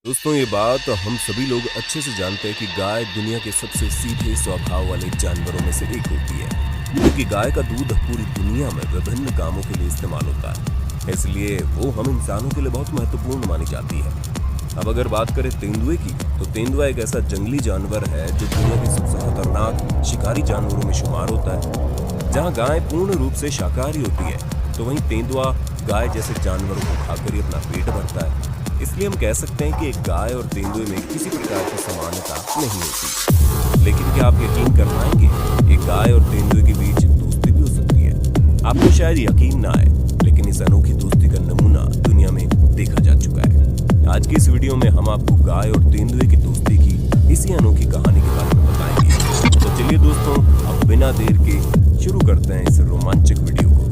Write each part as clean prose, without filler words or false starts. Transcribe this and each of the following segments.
दोस्तों ये बात हम सभी लोग अच्छे से जानते हैं कि गाय दुनिया के सबसे सीधे स्वभाव वाले जानवरों में से एक होती है, क्योंकि गाय का दूध पूरी दुनिया में विभिन्न कामों के लिए इस्तेमाल होता है, इसलिए वो हम इंसानों के लिए बहुत महत्वपूर्ण मानी जाती है। अब अगर बात करें तेंदुए की, तो तेंदुआ एक ऐसा जंगली जानवर है जो दुनिया के सबसे खतरनाक शिकारी जानवरों में शुमार होता है। जहाँ गाय पूर्ण रूप से शाकाहारी होती है, तो वहीं तेंदुआ गाय जैसे जानवरों को खाकर ही अपना पेट भरता है। इसलिए हम कह सकते हैं कि एक गाय और तेंदुए में किसी प्रकार की समानता नहीं होती। लेकिन क्या आप यकीन कर पाएंगे, एक गाय और तेंदुए के बीच दोस्ती भी हो सकती है? आपको शायद यकीन ना आए, लेकिन इस अनोखी दोस्ती का नमूना दुनिया में देखा जा चुका है। आज की इस वीडियो में हम आपको गाय और तेंदुए की दोस्ती की इसी अनोखी कहानी के बारे में बताएंगे। तो चलिए दोस्तों, अब बिना देर के शुरू करते हैं इस रोमांचक वीडियो को।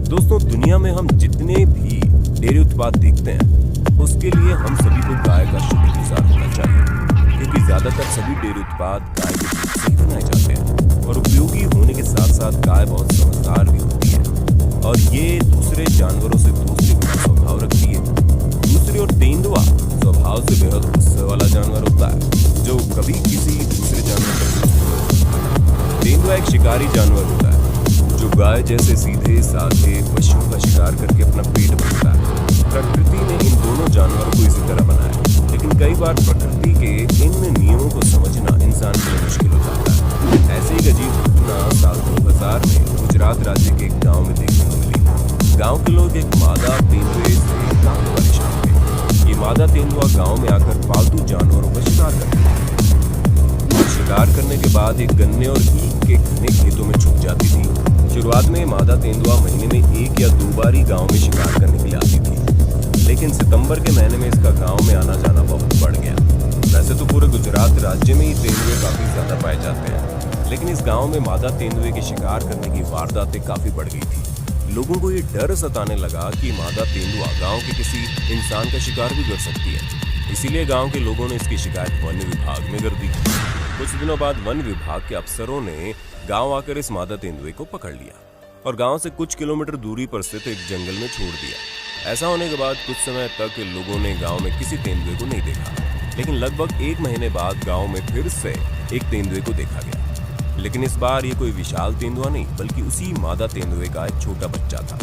दोस्तों, दुनिया में हम जितने भी डेयरी उत्पाद देखते हैं, उसके लिए हम सभी को गाय का शुक्रगुजार होना चाहिए, क्योंकि ज्यादातर सभी डेयरी उत्पाद गाय के दूध से ही बनाए जाते हैं और उपयोगी होने के साथ साथ गाय बहुत समझदार भी होती है और ये दूसरे जानवरों से दोस्ती का स्वभाव रखती है। दूसरी ओर तेंदुआ स्वभाव से बेहद गुस्से वाला जानवर होता है, जो कभी किसी दूसरे जानवर का दोस्त नहीं होता। तेंदुआ एक शिकारी जानवर होता है जो गाय जैसे सीधे साधे पशुओं का शिकार करके अपना पेट भरता है। प्रकृति ने इन दोनों जानवरों को इसी तरह बनाया, लेकिन कई बार प्रकृति के इन नियमों को समझना इंसान के लिए मुश्किल हो जाता है। ऐसे ही अजीब घटना साल 2000 में गुजरात राज्य के एक गांव में देखने को मिली। गांव के लोग एक मादा तेंदुए से काफी परेशान थे। ये मादा तेंदुआ गांव में आकर पालतू जानवरों का शिकार करती थी। शिकार करने के बाद एक गन्ने और ईख के घने खेतों में छुप जाती थी। शुरुआत में मादा तेंदुआ महीने में 1 या 2 बार ही गांव में शिकार करने के लिए आती थी, लेकिन सितंबर के महीने में इसका गांव में आना जाना बहुत बढ़ गया। वैसे तो पूरे गुजरात राज्य में ही तेंदुए काफी ज्यादा पाए जाते हैं, लेकिन इस गांव में मादा तेंदुए के शिकार करने की वारदातें काफी बढ़ गई थी। लोगों को ये डर सताने लगा कि मादा तेंदुआ गांव के किसी इंसान का शिकार भी कर सकती है। इसीलिए गांव के लोगों ने इसकी शिकायत वन विभाग में कर दी। कुछ दिनों बाद वन विभाग के अफसरों ने गांव आकर इस मादा तेंदुए को पकड़ लिया और गांव से कुछ किलोमीटर दूरी पर स्थित एक जंगल में छोड़ दिया। ऐसा होने के बाद कुछ समय तक लोगों ने गांव में किसी तेंदुए को नहीं देखा, लेकिन लगभग 1 महीने बाद गांव में फिर से एक तेंदुए को देखा गया। लेकिन इस बार ये कोई विशाल तेंदुआ नहीं, बल्कि उसी मादा तेंदुए का एक छोटा बच्चा था।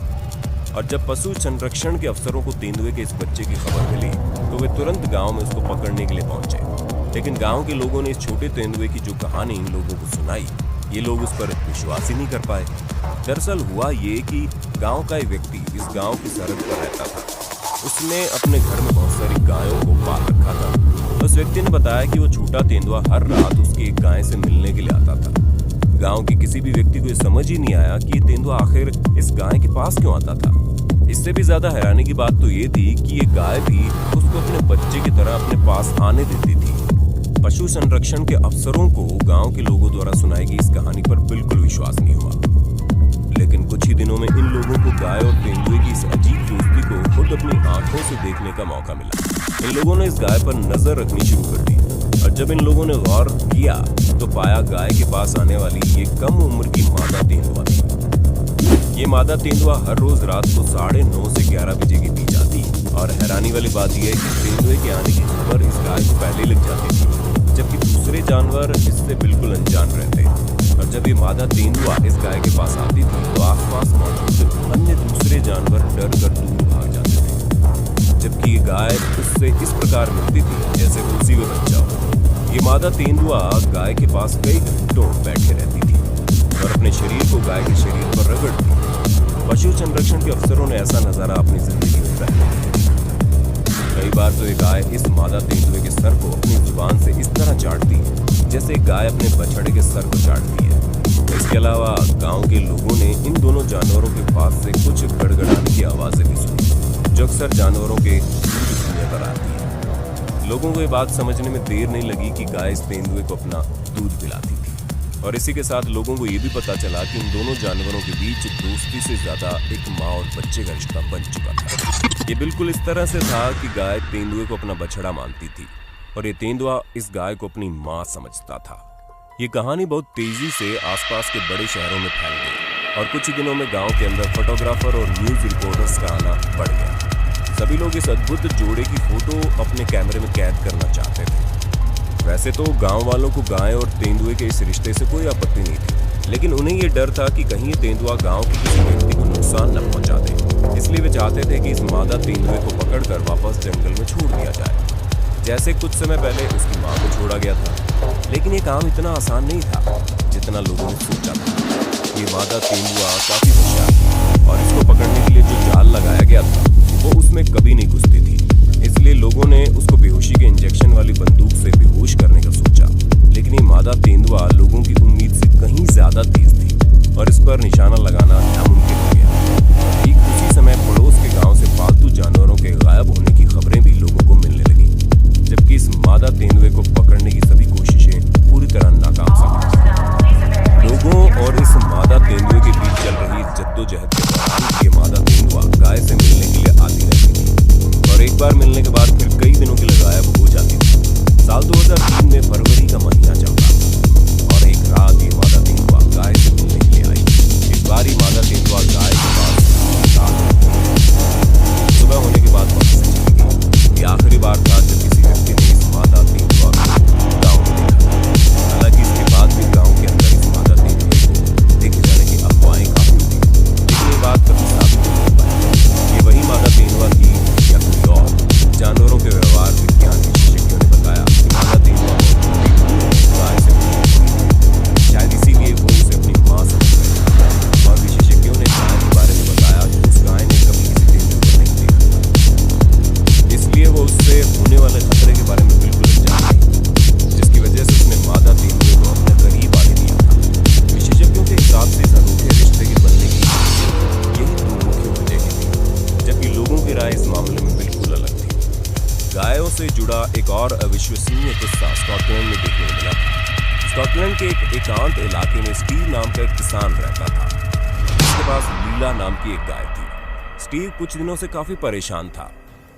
और जब पशु संरक्षण के अफसरों को तेंदुए के इस बच्चे की खबर मिली, तो वे तुरंत गांव में उसको पकड़ने के लिए पहुंचे। लेकिन गांव के लोगों ने इस छोटे तेंदुए की जो कहानी इन लोगों को सुनाई, ये लोग उस पर विश्वास ही नहीं कर पाए। दरअसल हुआ ये कि गांव का एक व्यक्ति इस गांव की सरहद पर रहता था। उसने अपने घर में बहुत सारी गायों को पाल रखा था। उस व्यक्ति ने बताया कि वो छोटा तेंदुआ हर रात उसकी एक गाय से मिलने के लिए आता था। गांव के किसी भी व्यक्ति को ये समझ ही नहीं आया कि ये तेंदुआ आखिर इस गाय के पास क्यों आता था। इससे भी ज्यादा हैरानी की बात तो ये थी कि ये गाय भी उसको अपने बच्चे की तरह अपने पास आने देती थी। पशु संरक्षण के अफसरों को गांव के लोगों द्वारा सुनाई गई इस कहानी पर बिल्कुल विश्वास नहीं हुआ। लेकिन कुछ ही दिनों में इन लोगों को गाय और तेंदुए की इस अजीब दोस्ती को खुद अपनी आंखों से देखने का मौका मिला। इन लोगों ने इस गाय पर नजर रखनी शुरू कर दी और जब इन लोगों ने गौर किया तो पाया गाय के पास आने वाली ये कम उम्र की मादा तेंदुआ थी। ये मादा तेंदुआ हर रोज रात को 9:30 से 11 बजे के बीच आती और हैरानी वाली बात यह है कि तेंदुए के आने की खबर इस गाय को पहले लग जाती थी, जबकि दूसरे जानवर इससे बिल्कुल अनजान रहते। और जब ये मादा तेंदुआ इस गाय के पास आती थी, तो आसपास मौजूद अन्य दूसरे जानवर डर कर दूर भाग जाते थे, जबकि ये गाय उससे इस प्रकार मिलती थी जैसे वो उसी का बच्चा हो। ये मादा तेंदुआ गाय के पास कई घंटों बैठे रहती थी और अपने शरीर को गाय के शरीर पर रगड़ती। पशु संरक्षण के अफसरों ने ऐसा नजारा अपनी जिंदगी में पहले नहीं देखा। कई बार तो ये गाय इस मादा तेंदुए के सर को अपनी जुबान से इस तरह चाटती है जैसे गाय अपने बछड़े के सर को चाटती है। इसके अलावा गांव के लोगों ने इन दोनों जानवरों के पास से कुछ गड़गड़ाने की आवाजें भी सुनी, जो अक्सर जानवरों के दूध पीने पर आती है। लोगों को ये बात समझने में देर नहीं लगी कि गाय इस तेंदुए को अपना दूध पिलाती थी, और इसी के साथ लोगों को ये भी पता चला कि इन दोनों जानवरों के बीच दोस्ती से ज्यादा एक माँ और बच्चे का रिश्ता बन चुका था। ये बिल्कुल इस तरह से था कि गाय तेंदुए को अपना बछड़ा मानती थी और ये तेंदुआ इस गाय को अपनी माँ समझता था। ये कहानी बहुत तेजी से आसपास के बड़े शहरों में फैल गई और कुछ ही दिनों में गांव के अंदर फोटोग्राफर और न्यूज रिपोर्टर्स का आना बढ़ गया। सभी लोग इस अद्भुत जोड़े की फोटो अपने कैमरे में कैद करना चाहते थे। वैसे तो गांव वालों को गाय और तेंदुए के इस रिश्ते से कोई आपत्ति नहीं थी, लेकिन उन्हें ये डर था कि कहीं ये तेंदुआ गांव के किसी व्यक्ति को नुकसान न पहुंचा दे। इसलिए वे चाहते थे कि इस मादा तेंदुए को पकड़कर वापस जंगल में छोड़ दिया जाए, जैसे कुछ समय पहले उसकी मां को छोड़ा गया था। लेकिन ये काम इतना आसान नहीं था जितना लोगों ने सोचा था। ये मादा तेंदुआ काफी होशियार थी और इसको पकड़ने के लिए जो जाल लगाया गया था वो उसमें कभी नहीं घुसती थी। इसलिए लोगों ने उसको बेहोशी के इंजेक्शन वाली बंदूक से बेहोश करने का सोचा। लेकिन ये मादा तेंदुआ लोगों की उम्मीद से कहीं ज्यादा तेज थी और इस पर निशाना लगाना नामुमकिन हो गया। ठीक उसी समय पड़ोस के गांव से पालतू जानवरों के गायब होने की खबरें भी लोगों को मिलने लगी, जबकि इस मादा तेंदुए को पकड़ने की सभी कोशिशें पूरी तरह नाकाम साबित हुई। लोगों और इस मादा तेंदुए के बीच चल रही जद्दोजहद के दौरान ये मादा तेंदुआ गाय से मिलने के लिए आती रहती थी और एक बार मिलने के बाद फिर कई दिनों के लिए गायब हो जाती थी। साल 2003 में फरवरी का महीना चल रहा था और एक रात ये मादा तेंदुआ गाय से मिलने के लिए आई। इस बार ही मादा तेंदुआ गाय के पास सुबह होने के बाद वापस चली गई। ये आखिरी बार था जब किसी व्यक्ति ने इस मादा तेंदुआ को गाँव में देखा। हालांकि इसके बाद भी गाँव के अंदर इस मादा तेंदुए को देखे जाने की अफवाहें काफी हुई, लेकिन ये बात कभी साबित नहीं हो पाई। ये वही मादा तेंदुआ थी या कोई और? जानवरों के व्यवहार विज्ञान विशेषज्ञों ने बताया कि मादा तेंदुआ गाय से शायद इसीलिए वो उसे अपनी मां समझ गए और विशेषज्ञों ने गाय के बारे में बताया कि उस गाय ने कभी किसी तेंदुए को नहीं देखा, इसलिए वो उससे होने वाले खतरे के बारे में बिल्कुल अनजान थी, जिसकी वजह से उसने मादा तेंदुए को अपने करीब आने दिया था। विशेषज्ञों के हिसाब से इस अनूठे रिश्ते के बनने की यही दो मुख्य वजह थी, जबकि लोगों की राय इस मामले में बिल्कुल अलग थी। गायों से जुड़ा एक और अविश्वसनीय किस्सा स्कॉटलैंड में देखने को मिला था। स्कॉटलैंड के एक एकांत इलाके में स्टीव नाम का एक किसान रहता था। उसके पास लीला नाम की एक गाय थी। स्टीव कुछ दिनों से काफी परेशान था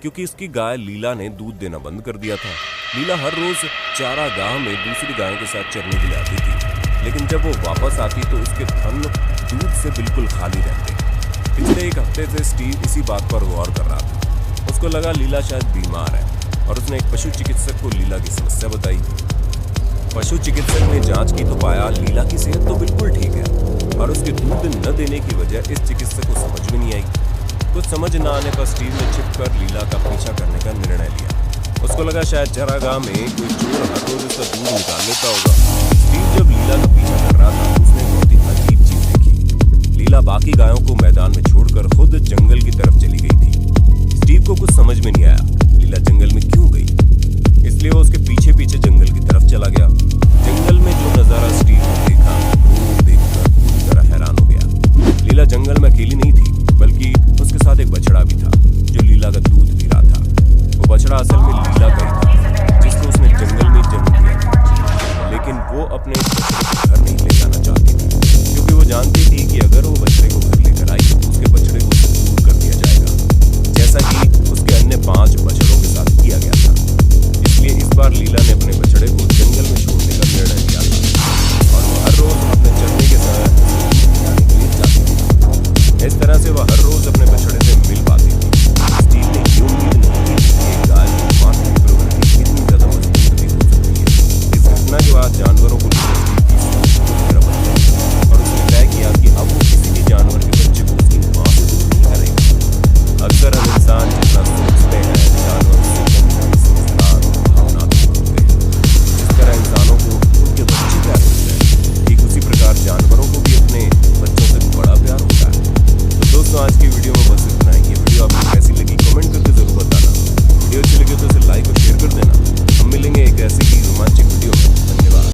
क्योंकि उसकी गाय लीला ने दूध देना बंद कर दिया था। लीला हर रोज चारागाह में दूसरी गायों के साथ चरने के लिए आती थी, लेकिन जब वो वापस आती तो उसके थन दूध से बिल्कुल खाली रहते। पिछले एक हफ्ते से स्टीव इसी बात पर गौर कर रहा था। उसको लगा लीला शायद बीमार है और उसने एक पशु चिकित्सक को लीला की समस्या बताई। पशु चिकित्सक ने जांच की तो पाया लीला की सेहत तो बिल्कुल ठीक है और उसके दूध न देने की वजह इस चिकित्सक को समझ में नहीं आई। कुछ समझ न आने पर स्टीव ने छिपकर लीला का पीछा करने का निर्णय लिया। उसको लगा शायद चरागाह में कोई चोर हर रोज उसका दूध निकाल लेता होगा। स्टीव जब लीला का पीछा कर रहा था उसने बहुत ही अजीब चीज देखी। लीला बाकी गायों को मैदान में छोड़कर खुद जंगल की तरफ चली गई थी। स्टीव को कुछ समझ में नहीं आया लीला जंगल में क्यों गई, इसलिए वो उसके पीछे पीछे जंगल की तरफ चला गया। जंगल में जो नजारा स्टीव ने देखा वो देखकर पूरी तरह हैरान हो गया। लीला जंगल में अकेली नहीं थी, बल्कि उसके साथ एक बछड़ा भी था जो लीला का दूध पी रहा था। वो बछड़ा असल में लीला का ही था, जिसको उसने जंगल में जन्म दिया था। लेकिन वो अपने बछड़े को घर नहीं ले जाना चाहती थी, क्योंकि वो जानती थी कि अगर वो बछड़े को घर लेकर आई तो उसके बछड़े को दूर कर दिया जाएगा, जैसा कि उसके अन्य 5